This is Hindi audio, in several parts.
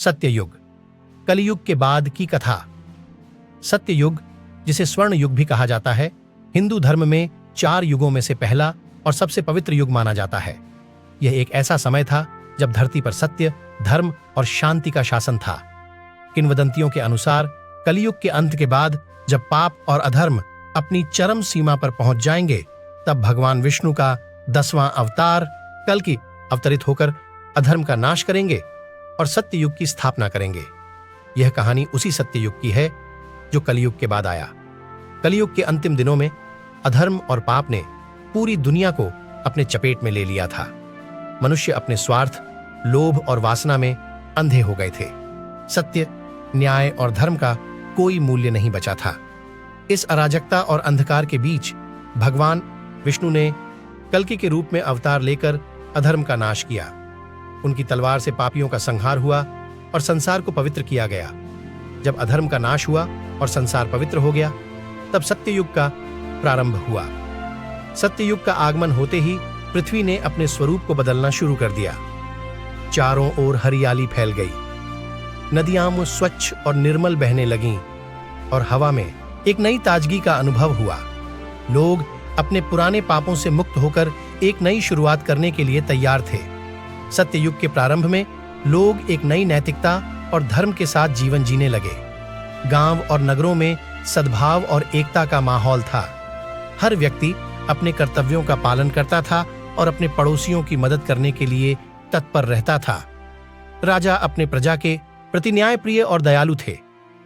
सत्ययुग, कलियुग के बाद की कथा। सत्ययुग, जिसे स्वर्ण युग भी कहा जाता है, हिंदू धर्म में 4 युगों में से पहला और सबसे पवित्र युग माना जाता है। यह एक ऐसा समय था जब धरती पर सत्य, धर्म और शांति का शासन था। किंवदंतियों के अनुसार कलियुग के अंत के बाद जब पाप और अधर्म अपनी चरम सीमा पर पहुंच जाएंगे, तब भगवान विष्णु का 10वां अवतार कल्कि अवतरित होकर अधर्म का नाश करेंगे और सत्ययुग की स्थापना करेंगे। यह कहानी उसी सत्ययुग की है जो कलियुग के बाद आया। कलियुग के अंतिम दिनों में अधर्म और पाप ने पूरी दुनिया को अपने चपेट में ले लिया था। मनुष्य अपने स्वार्थ, लोभ और वासना में अंधे हो गए थे। सत्य, न्याय और धर्म का कोई मूल्य नहीं बचा था। इस अराजकता और अंधकार के बीच भगवान विष्णु ने कल्कि के रूप में अवतार लेकर अधर्म का नाश किया। उनकी तलवार से पापियों का संहार हुआ और संसार को पवित्र किया गया। जब अधर्म का नाश हुआ और संसार पवित्र हो गया, तब सत्ययुग का प्रारंभ हुआ। सत्ययुग का आगमन होते ही पृथ्वी ने अपने स्वरूप को बदलना शुरू कर दिया। चारों ओर हरियाली फैल गई, नदियां स्वच्छ और निर्मल बहने लगीं और हवा में एक नई ताजगी का अनुभव हुआ। लोग अपने पुराने पापों से मुक्त होकर एक नई शुरुआत करने के लिए तैयार थे। सत्ययुग के प्रारंभ में लोग एक नई नैतिकता और धर्म के साथ जीवन जीने लगे। गांव और नगरों में सद्भाव और एकता का माहौल था। हर व्यक्ति अपने कर्तव्यों का पालन करता था और अपने पड़ोसियों की मदद करने के लिए तत्पर रहता था। राजा अपने प्रजा के प्रति न्यायप्रिय और दयालु थे।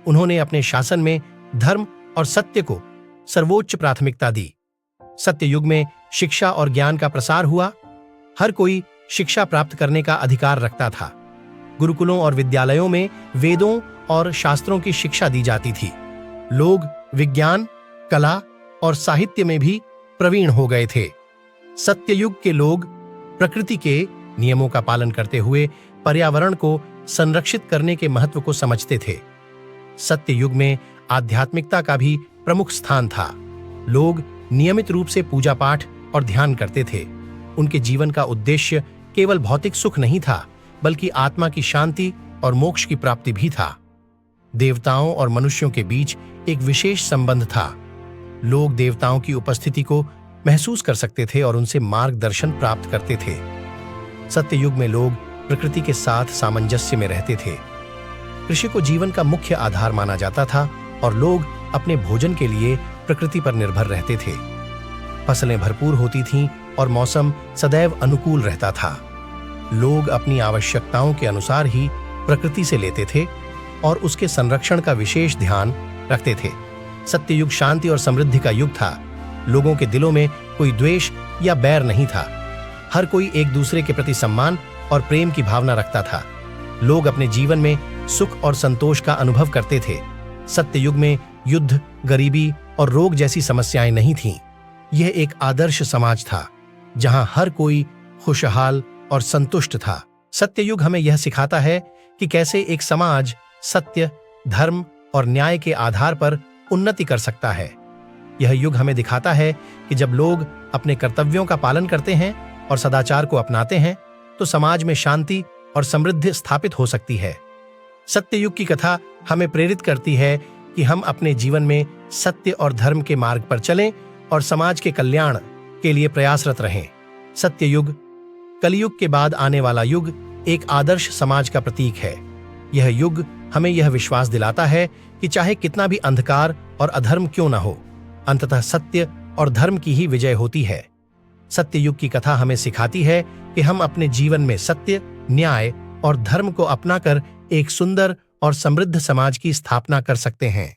उन्होंने अपने शासन में धर्म और सत्य को सर्वोच्च प्राथमिकता दी। सत्ययुग में शिक्षा और ज्ञान का प्रसार हुआ। हर कोई शिक्षा प्राप्त करने का अधिकार रखता था। गुरुकुलों और विद्यालयों में वेदों और शास्त्रों की शिक्षा दी जाती थी। लोग विज्ञान, कला और साहित्य में भी प्रवीण हो गए थे। सत्ययुग के लोग प्रकृति के नियमों का पालन करते हुए पर्यावरण को संरक्षित करने के महत्व को समझते थे। सत्ययुग में आध्यात्मिकता का भी प्रमुख स्थान था। लोग नियमित रूप से पूजा पाठ और ध्यान करते थे। उनके जीवन का उद्देश्य केवल भौतिक सुख नहीं था, बल्कि आत्मा की शांति और मोक्ष की प्राप्ति भी था। देवताओं और मनुष्यों के बीच एक विशेष संबंध था। लोग देवताओं की उपस्थिति को महसूस कर सकते थे और उनसे मार्गदर्शन प्राप्त करते थे। सत्ययुग में लोग प्रकृति के साथ सामंजस्य में रहते थे। कृषि को जीवन का मुख्य आधार माना जाता था और लोग अपने भोजन के लिए प्रकृति पर निर्भर रहते थे। फसलें भरपूर होती थीं और मौसम सदैव अनुकूल रहता था। लोग अपनी आवश्यकताओं के अनुसार ही प्रकृति से लेते थे और उसके संरक्षण का विशेष ध्यान रखते थे। सत्ययुग शांति और समृद्धि का युग था। लोगों के दिलों में कोई द्वेष या बैर नहीं था। हर कोई एक दूसरे के प्रति सम्मान और प्रेम की भावना रखता था। लोग अपने जीवन में सुख और संतोष का अनुभव करते थे। सत्ययुग में युद्ध, गरीबी और रोग जैसी समस्याएं नहीं थीं। यह एक आदर्श समाज था जहां हर कोई खुशहाल और संतुष्ट था। सत्ययुग हमें यह सिखाता है कि कैसे एक समाज सत्य, धर्म और न्याय के आधार पर उन्नति कर सकता है। यह युग हमें दिखाता है कि जब लोग अपने कर्तव्यों का पालन करते हैं और सदाचार को अपनाते हैं, तो समाज में शांति और समृद्धि स्थापित हो सकती है। सत्ययुग की कथा हमें प्रेरित करती है कि हम अपने जीवन में सत्य और धर्म के मार्ग पर चलें और समाज के कल्याण के लिए प्रयासरत रहें। सत्ययुग, कलियुग के बाद आने वाला युग, एक आदर्श समाज का प्रतीक है। यह युग हमें यह विश्वास दिलाता है कि चाहे कितना भी अंधकार और अधर्म क्यों न हो, अंततः सत्य और धर्म की ही विजय होती है। सत्ययुग की कथा हमें सिखाती है कि हम अपने जीवन में सत्य, न्याय और धर्म को अपनाकर एक सुंदर और समृद्ध समाज की स्थापना कर सकते हैं।